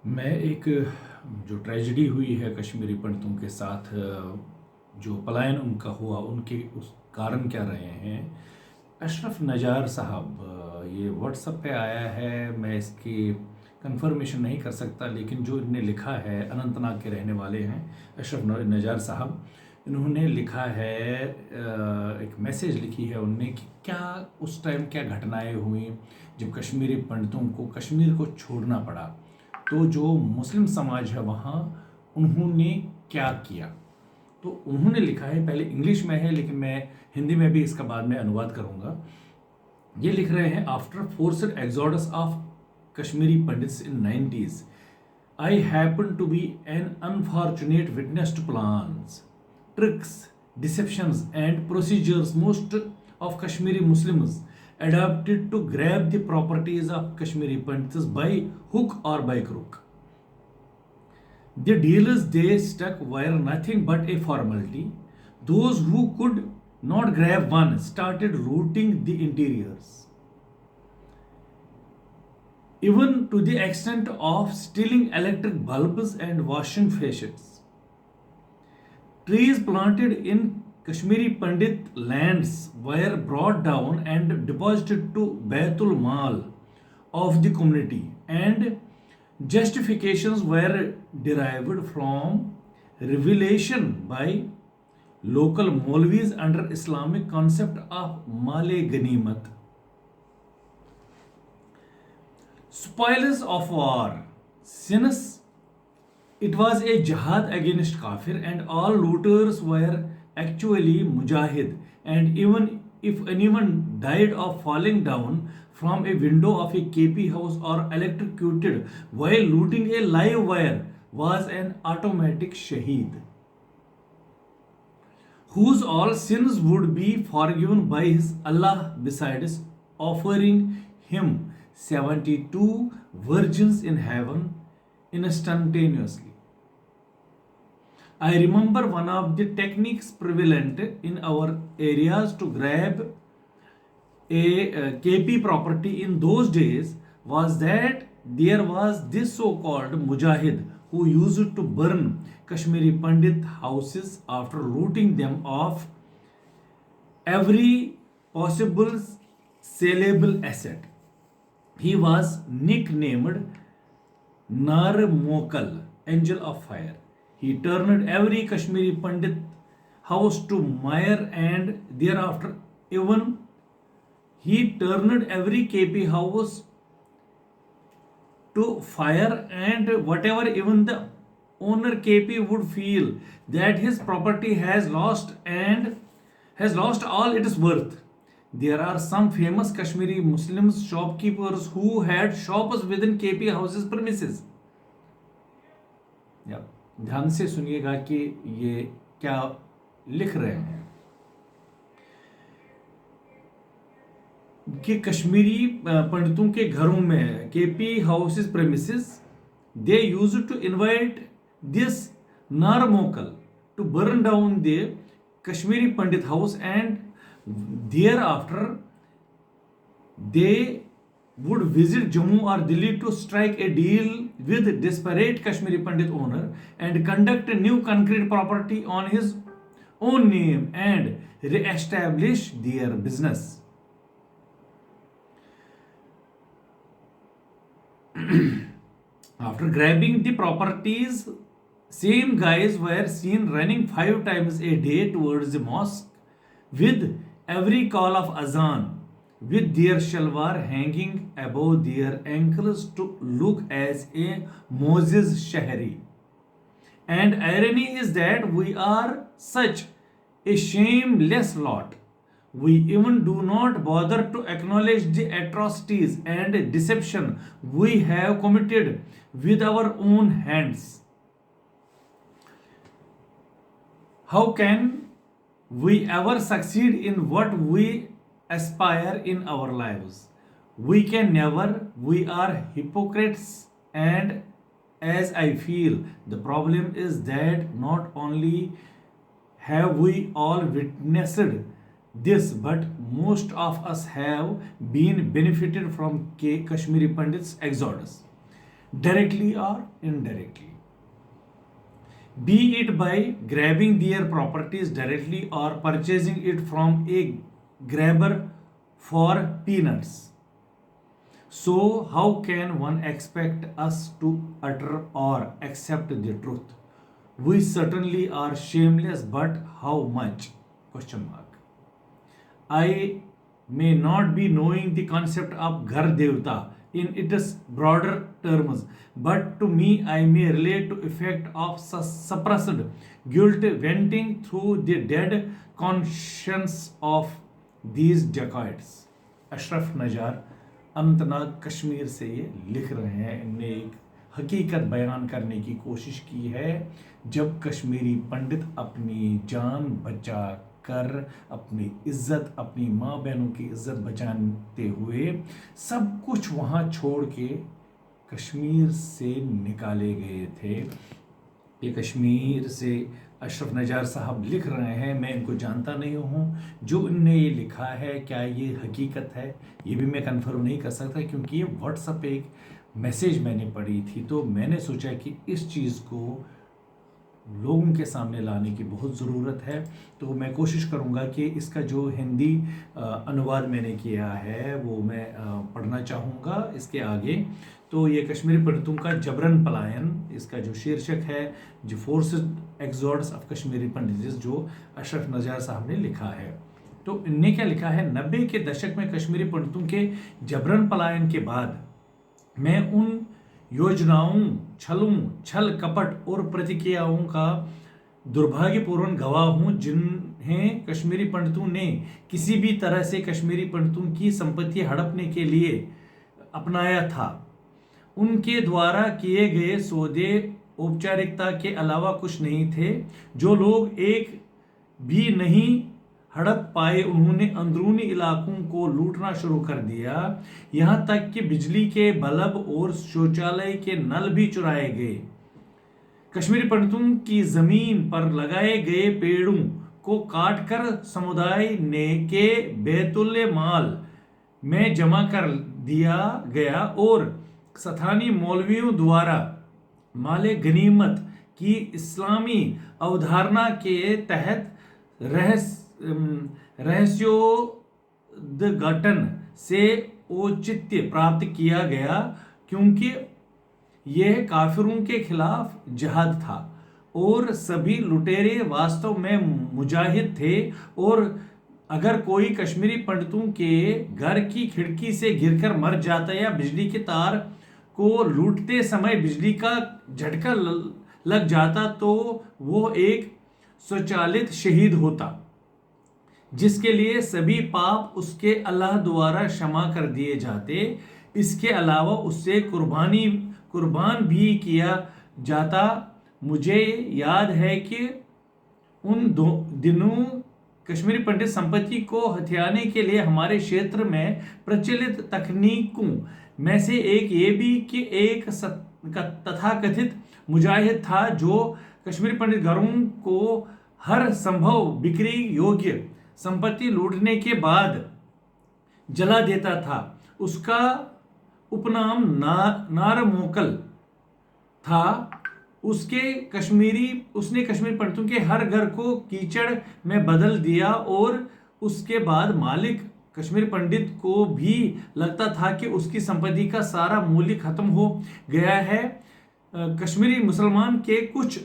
मैं एक जो ट्रेजेडी हुई है कश्मीरी पंडितों के साथ, जो पलायन उनका हुआ, उनके उस कारण क्या रहे हैं। अशरफ नज़ार साहब, ये व्हाट्सएप पे आया है, मैं इसकी कंफर्मेशन नहीं कर सकता, लेकिन जो इन्होंने लिखा है, अनंतनाग के रहने वाले हैं अशरफ नज़ार साहब। इन्होंने लिखा है, एक मैसेज लिखी है उनने कि क्या उस टाइम क्या घटनाएं हुई जब कश्मीरी पंडितों को कश्मीर को छोड़ना पड़ा, तो जो मुस्लिम समाज है वहाँ उन्होंने क्या किया। तो उन्होंने लिखा है, पहले इंग्लिश में है लेकिन मैं हिंदी में भी इसका बाद में अनुवाद करूँगा। ये लिख रहे हैं, after forced exodus of Kashmiri pandits in 90s, I happen to be an unfortunate witness to plans, tricks, deceptions, and procedures most of Kashmiri Muslims adopted to grab the properties of Kashmiri Pandits by hook or by crook. The deals they struck were nothing but a formality. Those who could not grab one started looting the interiors, even to the extent of stealing electric bulbs and washing faucets. Trees planted in Kashmiri Pandit lands were brought down and deposited to Baitul Mal of the community, and justifications were derived from revelation by local Maulvis under Islamic concept of Male Ganimat. Spoils of war. Since it was a jihad against kafir and all looters were actually mujahid, and even if anyone died of falling down from a window of a KP house or electrocuted while looting a live wire was an automatic shaheed, whose all sins would be forgiven by his Allah besides offering him 72 virgins in heaven instantaneously. I remember one of the techniques prevalent in our areas to grab a KP property in those days was that there was this so-called mujahid who used to burn Kashmiri Pandit houses after looting them of every possible saleable asset. He was nicknamed Nar Mokal, Angel of Fire. He turned every Kashmiri Pandit house to mire, and thereafter even he turned every KP house to fire, and whatever even the owner KP would feel that his property has lost and has lost all its worth. There are some famous Kashmiri Muslims shopkeepers who had shops within KP houses premises. या ध्यान से सुनिएगा कि ये क्या लिख रहे हैं कि कश्मीरी पंडितों के घरों में KP houses premises, they use to invite this नारमोकल to burn down the Kashmiri Pandit house, and thereafter they would visit Jammu or Delhi to strike a deal with desperate Kashmiri Pandit owner and conduct a new concrete property on his own name and re-establish their business. After grabbing the properties, same guys were seen running 5 times a day towards the mosque with every call of azan, with their shalwar hanging above their ankles to look as a Moses Shahri. And irony is that we are such a shameless lot. We even do not bother to acknowledge the atrocities and deception we have committed with our own hands. How can we ever succeed in what we aspire in our lives? We can never. We are hypocrites, and as I feel, the problem is that not only have we all witnessed this, but most of us have been benefited from Kashmiri Pandit's exodus. directly or indirectly, be it by grabbing their properties directly or purchasing it from a grabber for peanuts. So, how can one expect us to utter or accept the truth? We certainly are shameless, but how much? Question mark. I may not be knowing the concept of Ghar Devta in its broader terms, but to me I may relate to effect of suppressed guilt venting through the dead conscience of these dacoits. Ashraf Nazar Anantnag Kashmir से ये लिख रहे हैं। इनने एक हकीकत बयान करने की कोशिश की है जब कश्मीरी पंडित अपनी जान बचा कर अपनी इज्जत, अपनी माँ बहनों की इज्जत बचाते हुए सब कुछ वहाँ छोड़ के कश्मीर से निकाले गए थे। ये कश्मीर से अशरफ नजार साहब लिख रहे हैं। मैं इनको जानता नहीं हूँ। जो इनने ये लिखा है क्या ये हकीकत है ये भी मैं कंफर्म नहीं कर सकता, क्योंकि ये व्हाट्सएप पे एक मैसेज मैंने पढ़ी थी, तो मैंने सोचा कि इस चीज़ को लोगों के सामने लाने की बहुत ज़रूरत है। तो मैं कोशिश करूँगा कि इसका जो हिंदी अनुवाद मैंने किया है वो मैं पढ़ना चाहूँगा इसके आगे। तो ये कश्मीरी पंडितों का जबरन पलायन, इसका जो शीर्षक है जो फोर्स्ड एक्सोडस ऑफ कश्मीरी पंडित, जो अशरफ नजार साहब ने लिखा है। तो इनने क्या लिखा है, 90 के दशक में कश्मीरी पंडितों के जबरन पलायन के बाद मैं उन योजनाओं, छल कपट और प्रतिक्रियाओं का दुर्भाग्यपूर्ण गवाह हूं जिन्हें कश्मीरी पंडितों ने किसी भी तरह से कश्मीरी पंडितों की संपत्ति हड़पने के लिए अपनाया था। उनके द्वारा किए गए सौदे औपचारिकता के अलावा कुछ नहीं थे। जो लोग एक भी नहीं हड़प पाए उन्होंने अंदरूनी इलाकों को लूटना शुरू कर दिया, यहां तक कि बिजली के बल्ब और शौचालय के नल भी चुराए गए। कश्मीरी पंडितों की जमीन पर लगाए गए पेड़ों को काटकर समुदाय ने के बैतुल माल में जमा कर दिया गया और स्थानीय मौलवियों द्वारा माले गनीमत की इस्लामी अवधारणा के तहत रहस्योद्घाटन से औचित्य प्राप्त किया गया, क्योंकि यह काफिरों के खिलाफ जिहाद था और सभी लुटेरे वास्तव में मुजाहिद थे। और अगर कोई कश्मीरी पंडितों के घर की खिड़की से गिरकर मर जाता या बिजली के तार को लूटते समय बिजली का झटका लग जाता तो वो एक स्वचालित शहीद होता, जिसके लिए सभी पाप उसके अल्लाह द्वारा क्षमा कर दिए जाते। इसके अलावा उससे कुर्बान भी किया जाता। मुझे याद है कि उन दिनों कश्मीरी पंडित संपत्ति को हथियाने के लिए हमारे क्षेत्र में प्रचलित तकनीकों में से एक ये भी कि एक तथाकथित मुजाहिद था जो कश्मीरी पंडित घरों को हर संभव बिक्री योग्य संपत्ति लूटने के बाद जला देता था। उसका उपनाम नारमोकल था। उसने कश्मीरी पंडितों के हर घर को कीचड़ में बदल दिया और उसके बाद मालिक कश्मीरी पंडित को भी लगता था कि उसकी संपत्ति का सारा मूल्य खत्म हो गया है। कश्मीरी मुसलमान के कुछ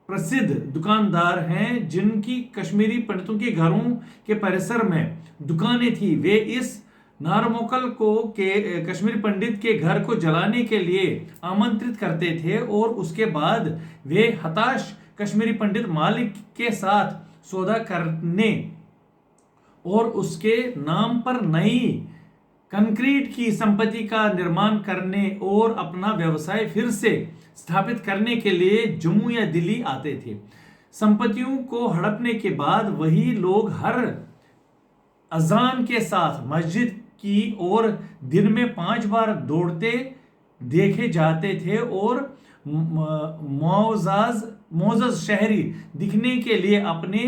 प्रसिद्ध दुकानदार हैं जिनकी कश्मीरी पंडितों के घरों के परिसर में दुकानें थी। वे इस नारमोकल को कश्मीरी पंडित के घर को जलाने के लिए आमंत्रित करते थे और उसके बाद वे हताश कश्मीरी पंडित मालिक के साथ सौदा करने और उसके नाम पर नई कंक्रीट की संपत्ति का निर्माण करने और अपना व्यवसाय फिर से स्थापित करने के लिए जम्मू या दिल्ली आते थे। संपत्तियों को हड़पने के बाद वही लोग हर अजान के साथ मस्जिद की ओर दिन में 5 बार दौड़ते देखे जाते थे और मोअज़्ज़ज़ शहरी दिखने के लिए अपने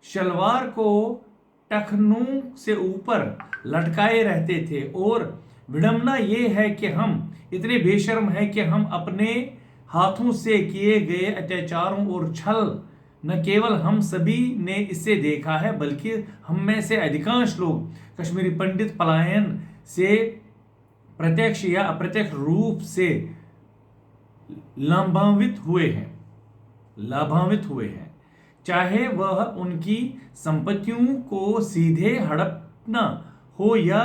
शलवार को टखनों से ऊपर लटकाए रहते थे और विडंबना ये है कि हम इतने बेशर्म हैं कि हम अपने हाथों से किए गए अत्याचारों और छल न केवल हम सभी ने इसे देखा है, बल्कि हम में से अधिकांश लोग कश्मीरी पंडित पलायन से प्रत्यक्ष या अप्रत्यक्ष रूप से लाभान्वित हुए हैं। चाहे वह उनकी संपत्तियों को सीधे हड़पना हो या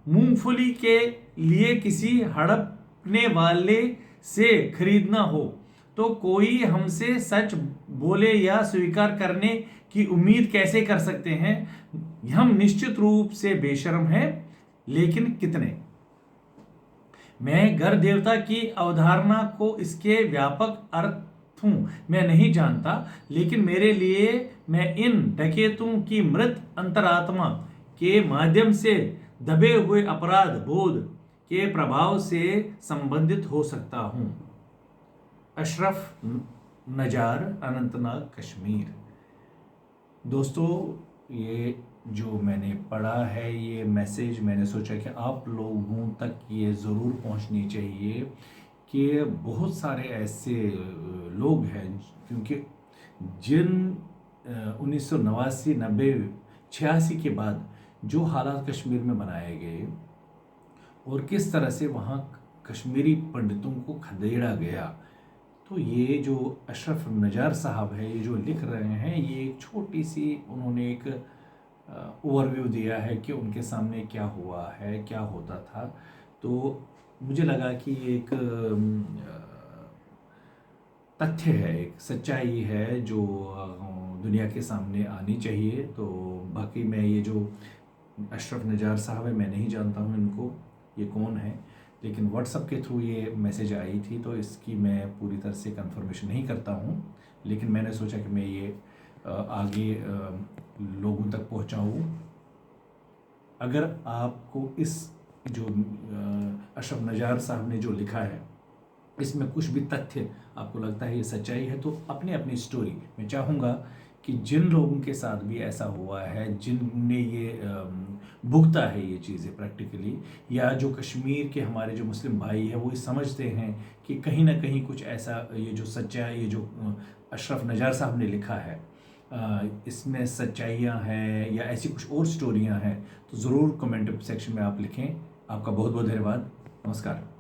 मूंगफली के लिए किसी हड़पने वाले से खरीदना हो, तो कोई हमसे सच बोले या स्वीकार करने की उम्मीद कैसे कर सकते हैं। हम निश्चित रूप से बेशर्म हैं, लेकिन कितने। मैं घर देवता की अवधारणा को इसके व्यापक अर्थों में नहीं जानता, लेकिन मेरे लिए मैं इन डकैतों की मृत अंतरात्मा के माध्यम से दबे हुए अपराध बोध के प्रभाव से संबंधित हो सकता हूं। अशरफ नजार, अनंतनाग, कश्मीर। दोस्तों, ये जो मैंने पढ़ा है, ये मैसेज मैंने सोचा कि आप लोगों तक ये ज़रूर पहुंचनी चाहिए कि बहुत सारे ऐसे लोग हैं, क्योंकि जिन 1989, 90, 86 के बाद जो हालात कश्मीर में बनाए गए और किस तरह से वहाँ कश्मीरी पंडितों को खदेड़ा गया, तो ये जो अशरफ नजार साहब है, ये जो लिख रहे हैं, ये एक छोटी सी उन्होंने एक ओवरव्यू दिया है कि उनके सामने क्या हुआ है, क्या होता था। तो मुझे लगा कि एक तथ्य है, एक सच्चाई है जो दुनिया के सामने आनी चाहिए। तो बाकी मैं ये जो अशरफ नजार साहब है, मैं नहीं जानता हूँ इनको, ये कौन है, लेकिन व्हाट्सएप के थ्रू ये मैसेज आई थी, तो इसकी मैं पूरी तरह से कंफर्मेशन नहीं करता हूँ, लेकिन मैंने सोचा कि मैं ये आगे लोगों तक पहुँचाऊँ। अगर आपको इस जो अशरफ नजार साहब ने जो लिखा है, इसमें कुछ भी तथ्य आपको लगता है ये सच्चाई है, तो अपनी अपनी स्टोरी मैं चाहूँगा कि जिन लोगों के साथ भी ऐसा हुआ है, जिनने ये भुगता है ये चीज़ें प्रैक्टिकली, या जो कश्मीर के हमारे जो मुस्लिम भाई हैं वो ये समझते हैं कि कहीं ना कहीं कुछ ऐसा, ये जो सच्चा, ये जो अशरफ नजार साहब ने लिखा है, इसमें सच्चाइयाँ हैं या ऐसी कुछ और स्टोरियाँ हैं, तो ज़रूर कमेंट सेक्शन में आप लिखें। आपका बहुत बहुत धन्यवाद। नमस्कार।